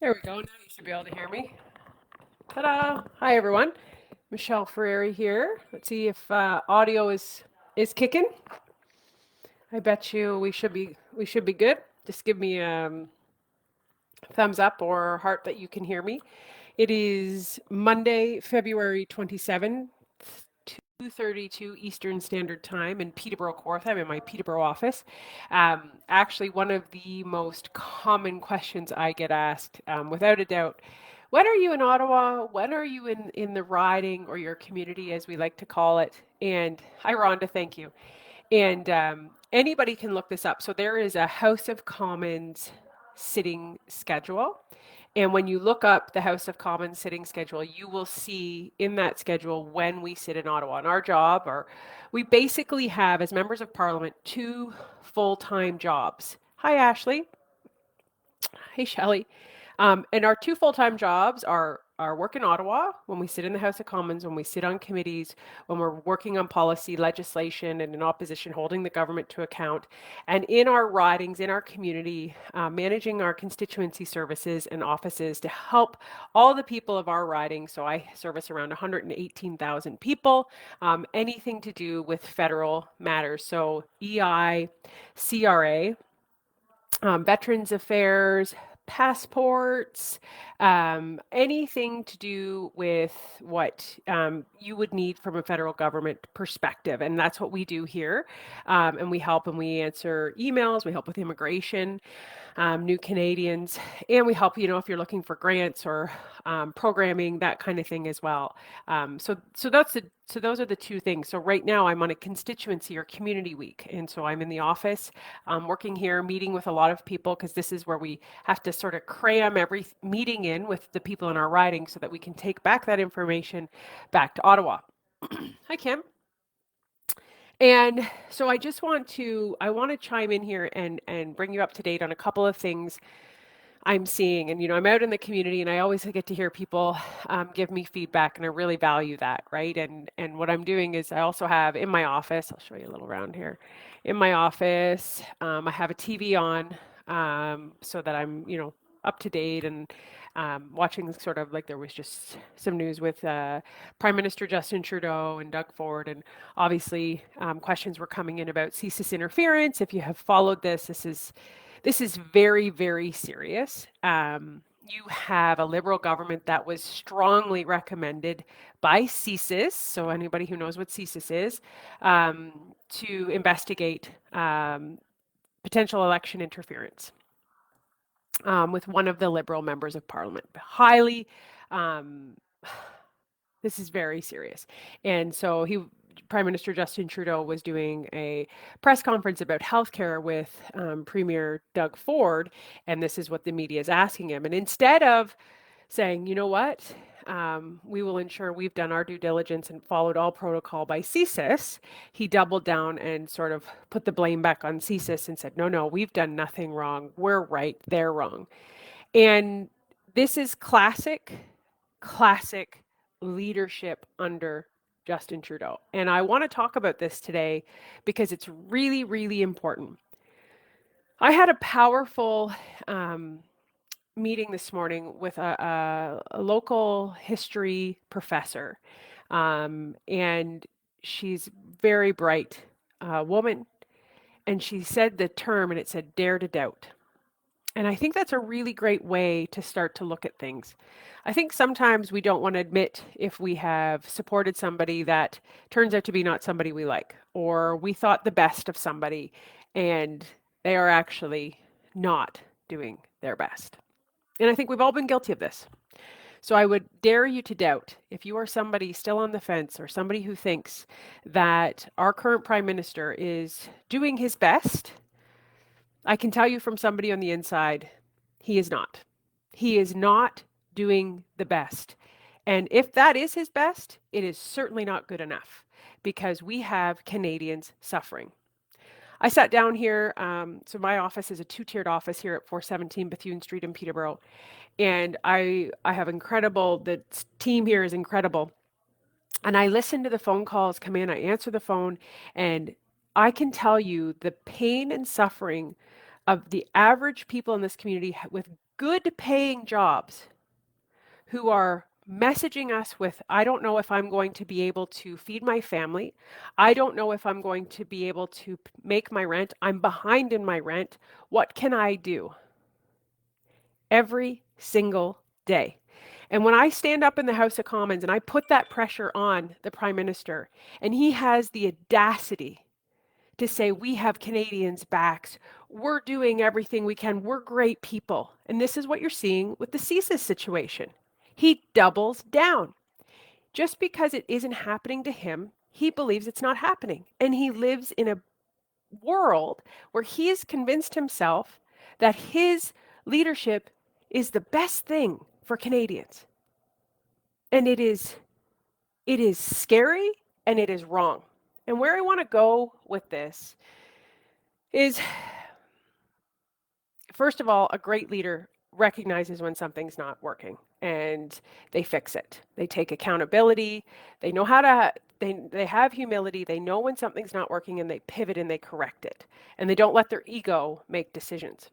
There we go. Now you should be able to hear me. Ta-da! Hi everyone. Michelle Ferreri here. Let's see if audio is kicking. I bet you we should be good. Just give me thumbs up or heart that you can hear me. It is Monday, February 27th, 2:32 Eastern Standard Time in Peterborough, Kawartha. I'm in my Peterborough office. Actually, one of the most common questions I get asked, without a doubt, when are you in Ottawa? When are you in the riding or your community, as we like to call it? And hi, Rhonda, thank you. And anybody can look this up. So there is a House of Commons sitting schedule. And when you look up the House of Commons sitting schedule, you will see in that schedule when we sit in Ottawa. And our job, or we basically have, as members of Parliament, two full-time jobs. Hi, Ashley. Hey, Shelley. And our two full-time jobs are our work in Ottawa, when we sit in the House of Commons, when we sit on committees, when we're working on policy, legislation, and in opposition, holding the government to account, and in our ridings, in our community, managing our constituency services and offices to help all the people of our riding. So I service around 118,000 people, anything to do with federal matters. So EI, CRA, Veterans Affairs, passports, anything to do with what you would need from a federal government perspective. And that's what we do here. And we help and we answer emails, we help with immigration, new Canadians, and we help, if you're looking for grants or programming, that kind of thing as well. So those are the two things. So right now I'm on a constituency or community week, and so I'm in the office, working here, meeting with a lot of people because this is where we have to sort of cram every meeting in with the people in our riding so that we can take back that information back to Ottawa. Hi, Kim. And so I want to chime in here and bring you up to date on a couple of things I'm seeing. And I'm out in the community, and I always get to hear people give me feedback, and I really value that, right? And what I'm doing is I also have in my office. I'll show you a little around here. In my office, I have a TV on, so that I'm up to date and watching, sort of like there was just some news with Prime Minister Justin Trudeau and Doug Ford, and obviously questions were coming in about CSIS interference. If you have followed this is very, very serious. You have a Liberal government that was strongly recommended by CSIS, so anybody who knows what CSIS is, to investigate potential election interference with one of the Liberal members of Parliament. Highly, um, this is very serious. And so Prime Minister Justin Trudeau was doing a press conference about healthcare with Premier Doug Ford, and this is what the media is asking him. And instead of saying, you know what, we will ensure we've done our due diligence and followed all protocol by CSIS, he doubled down and sort of put the blame back on CSIS and said, no, no, we've done nothing wrong. We're right. They're wrong. And this is classic leadership under Justin Trudeau. And I want to talk about this today because it's really, really important. I had a powerful meeting this morning with a local history professor, and she's very bright woman, and she said the term, and it said dare to doubt. And I think that's a really great way to start to look at things. I think sometimes we don't want to admit if we have supported somebody that turns out to be not somebody we like, or we thought the best of somebody and they are actually not doing their best. And I think we've all been guilty of this. So I would dare you to doubt, if you are somebody still on the fence or somebody who thinks that our current prime minister is doing his best, I can tell you from somebody on the inside, he is not. He is not doing the best. And if that is his best, it is certainly not good enough because we have Canadians suffering. I sat down here. So my office is a two-tiered office here at 417 Bethune Street in Peterborough. And I have the team here is incredible. And I listen to the phone calls come in, I answer the phone, and I can tell you the pain and suffering of the average people in this community with good paying jobs who are messaging us with, I don't know if I'm going to be able to feed my family. I don't know if I'm going to be able to make my rent. I'm behind in my rent. What can I do? Every single day. And when I stand up in the House of Commons and I put that pressure on the Prime Minister, and he has the audacity to say, we have Canadians' backs, we're doing everything we can, we're great people. And this is what you're seeing with the CSIS situation. He doubles down. Just because it isn't happening to him, he believes it's not happening. And he lives in a world where he has convinced himself that his leadership is the best thing for Canadians. And it is scary and it is wrong. And where I want to go with this is, first of all, a great leader recognizes when something's not working and they fix it. They take accountability. They know how to, they have humility. They know when something's not working and they pivot and they correct it. And they don't let their ego make decisions.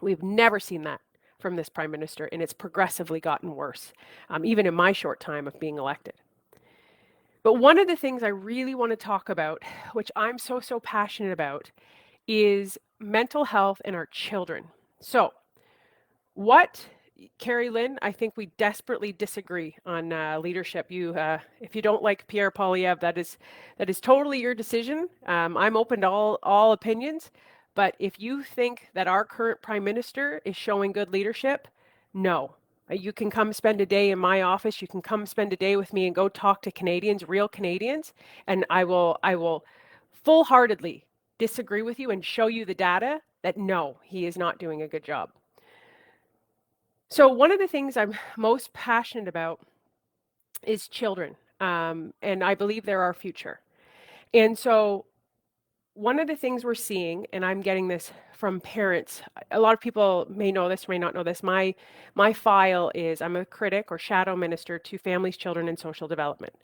We've never seen that from this Prime Minister, and it's progressively gotten worse, even in my short time of being elected. But one of the things I really want to talk about, which I'm so passionate about, is mental health in our children. So what, Carrie Lynn, I think we desperately disagree on leadership. If you don't like Pierre Poilievre, that is totally your decision. I'm open to all opinions. But if you think that our current Prime Minister is showing good leadership, no. You can come spend a day in my office. You can come spend a day with me and go talk to Canadians, real Canadians, and I will full-heartedly disagree with you and show you the data that no, he is not doing a good job. So one of the things I'm most passionate about is children, and I believe they're our future. And so one of the things we're seeing, and I'm getting this from parents, a lot of people may know this, may not know this, my file is, I'm a critic or shadow minister to families, children, and social development.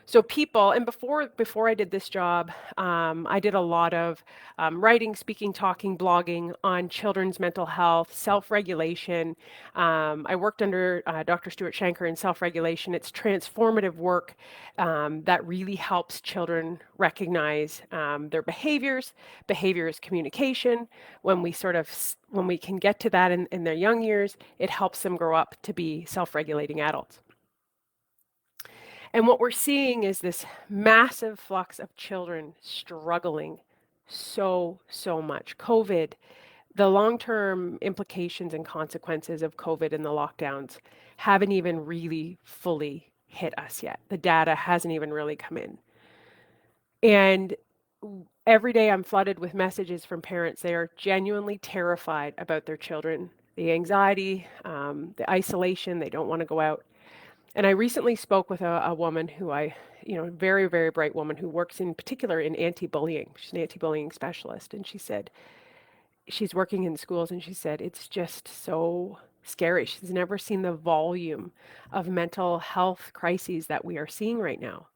So people, and before I did this job, I did a lot of writing, speaking, talking, blogging on children's mental health, self-regulation. I worked under Dr. Stuart Shanker in self-regulation. It's transformative work that really helps children recognize their behaviors. Behavior is communication. When we can get to that in their young years, it helps them grow up to be self-regulating adults. And what we're seeing is this massive flux of children struggling so much. COVID, the long-term implications and consequences of COVID and the lockdowns haven't even really fully hit us yet. The data hasn't even really come in. And every day I'm flooded with messages from parents. They are genuinely terrified about their children, the anxiety, the isolation, they don't want to go out. And I recently spoke with a woman who very, very bright woman who works in particular in anti-bullying. She's an anti-bullying specialist. And she said, she's working in schools and she said, it's just so scary. She's never seen the volume of mental health crises that we are seeing right now.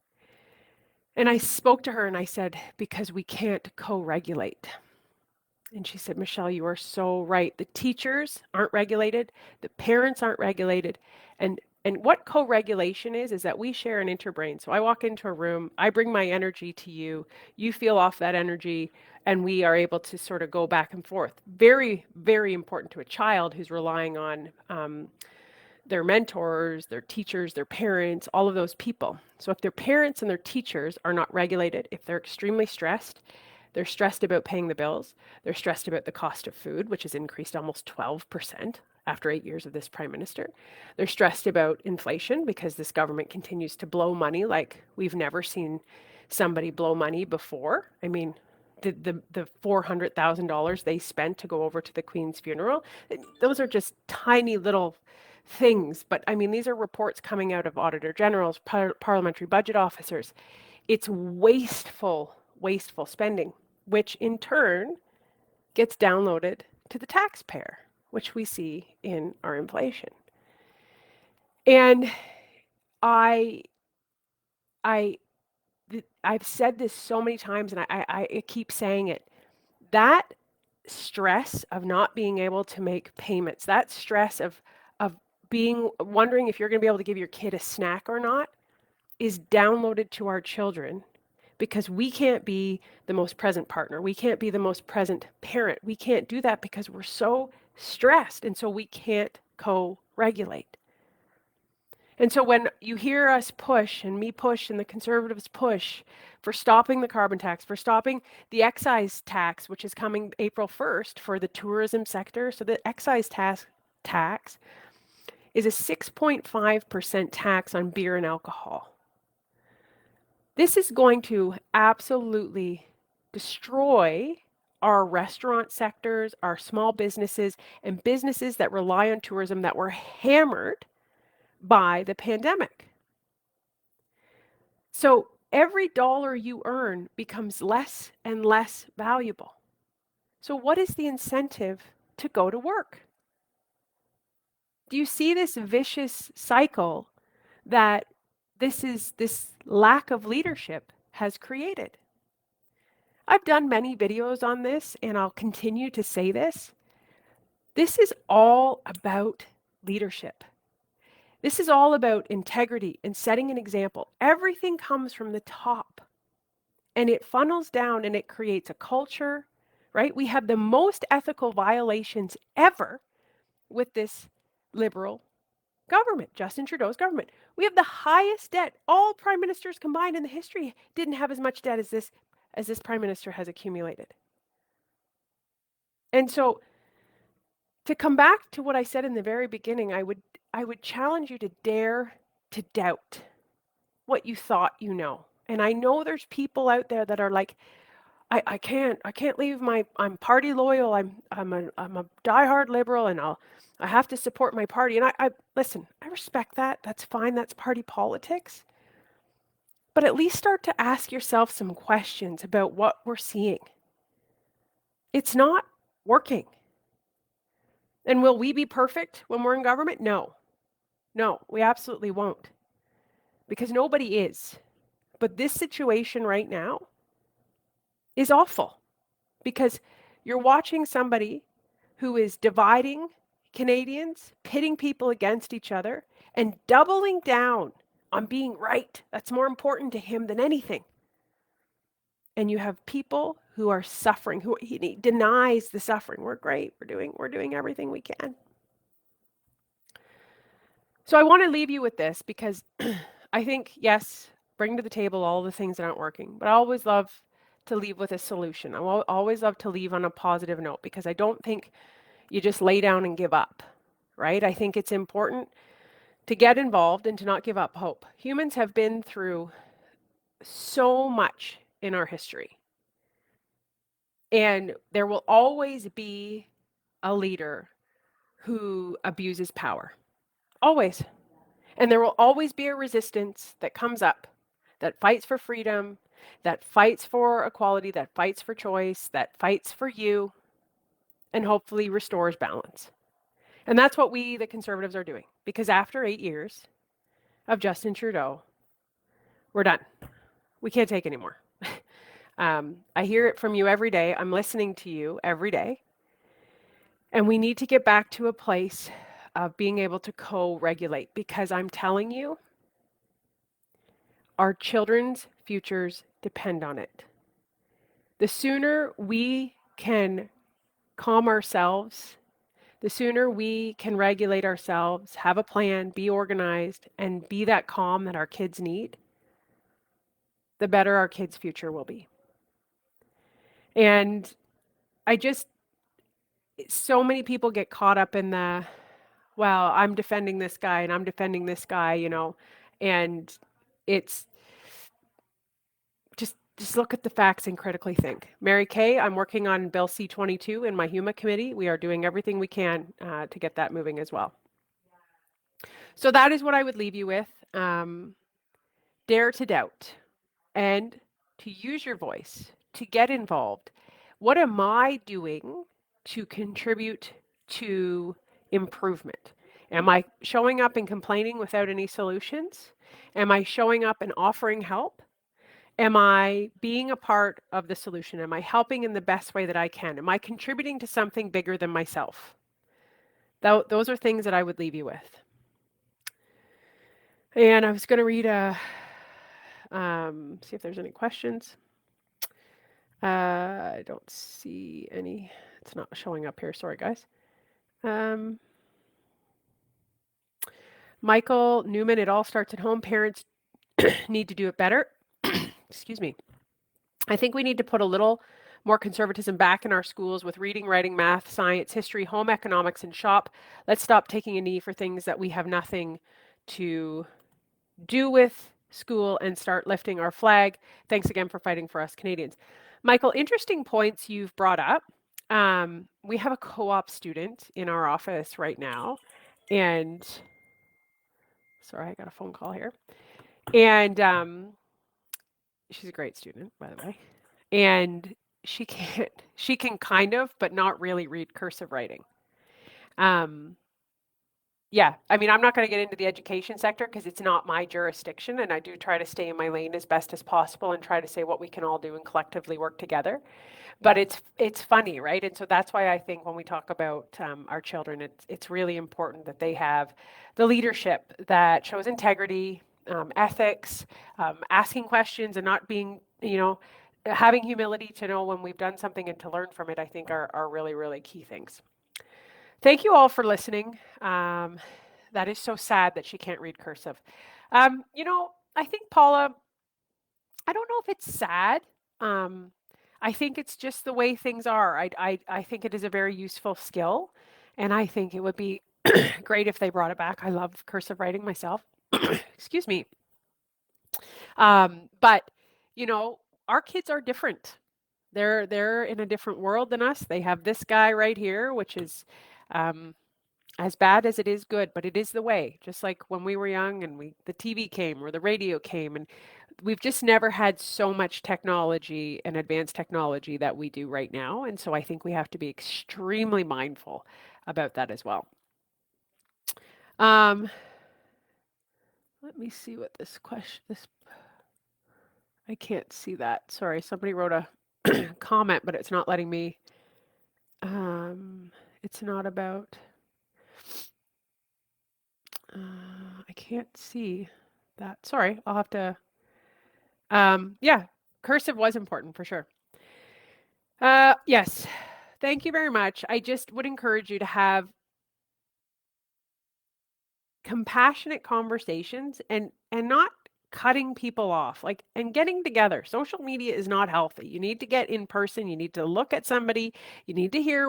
And I spoke to her and I said, because we can't co-regulate. And she said, Michelle, you are so right. The teachers aren't regulated. The parents aren't regulated. And what co-regulation is that we share an interbrain. So I walk into a room, I bring my energy to you, you feel off that energy, and we are able to sort of go back and forth. Very, very important to a child who's relying on their mentors, their teachers, their parents, all of those people. So if their parents and their teachers are not regulated, if they're extremely stressed, they're stressed about paying the bills, they're stressed about the cost of food, which has increased almost 12% after 8 years of this Prime Minister. They're stressed about inflation because this government continues to blow money like we've never seen somebody blow money before. I mean, the $400,000 they spent to go over to the Queen's funeral, those are just tiny little things. But I mean, these are reports coming out of Auditor Generals, parliamentary budget officers. It's wasteful spending, which in turn gets downloaded to the taxpayer, which we see in our inflation. And I've said this so many times, and I keep saying it, that stress of not being able to make payments, that stress of being wondering if you're going to be able to give your kid a snack or not is downloaded to our children because we can't be the most present partner. We can't be the most present parent. We can't do that because we're so stressed, and so we can't co-regulate. And so when you hear us push, and me push, and the Conservatives push for stopping the carbon tax, for stopping the excise tax, which is coming April 1st for the tourism sector. So the excise tax is a 6.5% tax on beer and alcohol. This is going to absolutely destroy our restaurant sectors, our small businesses, and businesses that rely on tourism that were hammered by the pandemic. So every dollar you earn becomes less and less valuable. So what is the incentive to go to work? Do you see this vicious cycle that this lack of leadership has created? I've done many videos on this, and I'll continue to say this. This is all about leadership. This is all about integrity and setting an example. Everything comes from the top, and it funnels down, and it creates a culture, right? We have the most ethical violations ever with this Liberal government, Justin Trudeau's government. We have the highest debt. All prime ministers combined in the history didn't have as much debt as this prime minister has accumulated. And so to come back to what I said in the very beginning, I would challenge you to dare to doubt what you thought you know. And I know there's people out there that are like, I can't leave I'm party loyal. I'm a diehard liberal, and I have to support my party. And I listen, I respect that. That's fine. That's party politics. But at least start to ask yourself some questions about what we're seeing. It's not working. And will we be perfect when we're in government? No. No, we absolutely won't. Because nobody is. But this situation right now is awful. Because you're watching somebody who is dividing Canadians, pitting people against each other, and doubling down on being right. That's more important to him than anything. And you have people who are suffering, who he denies the suffering. We're great. We're doing everything we can. So I want to leave you with this because I think, yes, bring to the table all the things that aren't working, but I always love to leave with a solution. I always love to leave on a positive note because I don't think you just lay down and give up, right? I think it's important to get involved and to not give up hope. Humans have been through so much in our history. And there will always be a leader who abuses power. Always. And there will always be a resistance that comes up, that fights for freedom, that fights for equality, that fights for choice, that fights for you, and hopefully restores balance. And that's what we, the Conservatives, are doing. Because after 8 years of Justin Trudeau, we're done. We can't take anymore. I hear it from you every day. I'm listening to you every day. And we need to get back to a place of being able to co-regulate, because I'm telling you, our children's futures depend on it. The sooner we can calm ourselves, the sooner we can regulate ourselves, have a plan, be organized, and be that calm that our kids need, the better our kids' future will be. And so many people get caught up in the, well, I'm defending this guy and I'm defending this guy, and it's just look at the facts and critically think. Mary Kay, I'm working on Bill C-22 in my HUMA committee. We are doing everything we can to get that moving as well. So that is what I would leave you with. Dare to doubt and to use your voice, to get involved. What am I doing to contribute to improvement? Am I showing up and complaining without any solutions? Am I showing up and offering help? Am I being a part of the solution? Am I helping in the best way that I can? Am I contributing to something bigger than myself? Those are things that I would leave you with. And I was going to read see if there's any questions. I don't see any. It's not showing up here. Sorry, guys. Michael Newman, it all starts at home. Parents need to do it better. Excuse me. I think we need to put a little more conservatism back in our schools with reading, writing, math, science, history, home economics, and shop. Let's stop taking a knee for things that we have nothing to do with school and start lifting our flag. Thanks again for fighting for us Canadians. Michael, interesting points you've brought up. We have a co-op student in our office right now, and sorry, I got a phone call here. And she's a great student, by the way. And she can kind of, but not really read cursive writing. Yeah, I mean, I'm not going to get into the education sector because it's not my jurisdiction, and I do try to stay in my lane as best as possible and try to say what we can all do and collectively work together. But it's funny, right? And so that's why I think when we talk about our children, it's really important that they have the leadership that shows integrity, ethics, asking questions, and not being, having humility to know when we've done something and to learn from it. I think are really, really key things. Thank you all for listening. That is so sad that she can't read cursive. I think, Paula, I don't know if it's sad. I think it's just the way things are. I think it is a very useful skill, and I think it would be great if they brought it back. I love cursive writing myself. Excuse me. But our kids are different. They're in a different world than us. They have this guy right here, which is as bad as it is good, but it is the way. Just like when we were young and the TV came or the radio came, and we've just never had so much technology and advanced technology that we do right now. And so I think we have to be extremely mindful about that as well. Let me see what this question, I can't see that. Sorry, somebody wrote a comment, but it's not letting me. It's not about. I can't see that. Sorry, I'll have to. Yeah, cursive was important for sure. Yes, thank you very much. I just would encourage you to have compassionate conversations and not cutting people off, and getting together. Social media is not healthy. You need to get in person. You need to look at somebody. You need to hear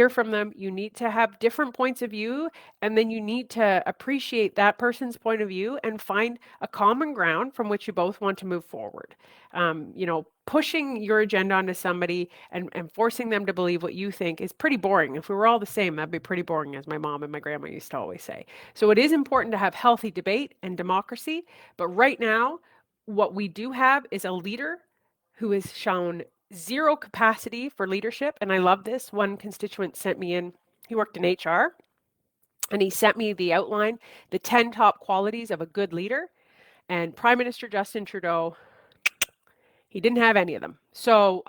from them. You need to have different points of view, and then you need to appreciate that person's point of view and find a common ground from which you both want to move forward. Pushing your agenda onto somebody and forcing them to believe what you think is pretty boring. If we were all the same, that'd be pretty boring, as my mom and my grandma used to always say. So it is important to have healthy debate and democracy. But right now, what we do have is a leader who has shown zero capacity for leadership. And I love this. One constituent sent me in, he worked in HR, and he sent me the outline, the 10 top qualities of a good leader. And Prime Minister Justin Trudeau, he didn't have any of them. So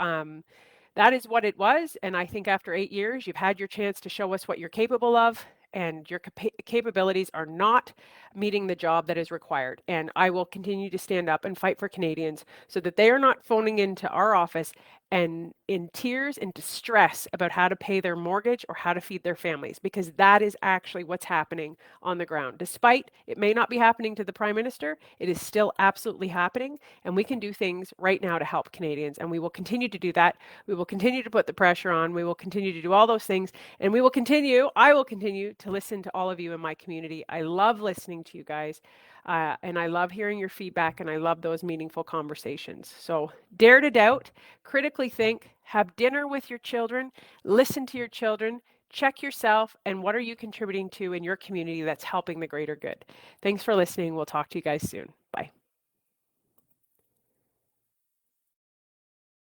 that is what it was. And I think after 8 years, you've had your chance to show us what you're capable of, and your capabilities are not meeting the job that is required. And I will continue to stand up and fight for Canadians so that they are not phoning into our office and in tears and distress about how to pay their mortgage or how to feed their families, because that is actually what's happening on the ground. Despite it may not be happening to the Prime Minister, it is still absolutely happening, and we can do things right now to help Canadians, and we will continue to do that. We will continue to put the pressure on. We will continue to do all those things, and I will continue to listen to all of you in my community. I love listening to you guys. And I love hearing your feedback, and I love those meaningful conversations. So dare to doubt, critically think, have dinner with your children, listen to your children, check yourself, and what are you contributing to in your community that's helping the greater good. Thanks for listening. We'll talk to you guys soon. Bye.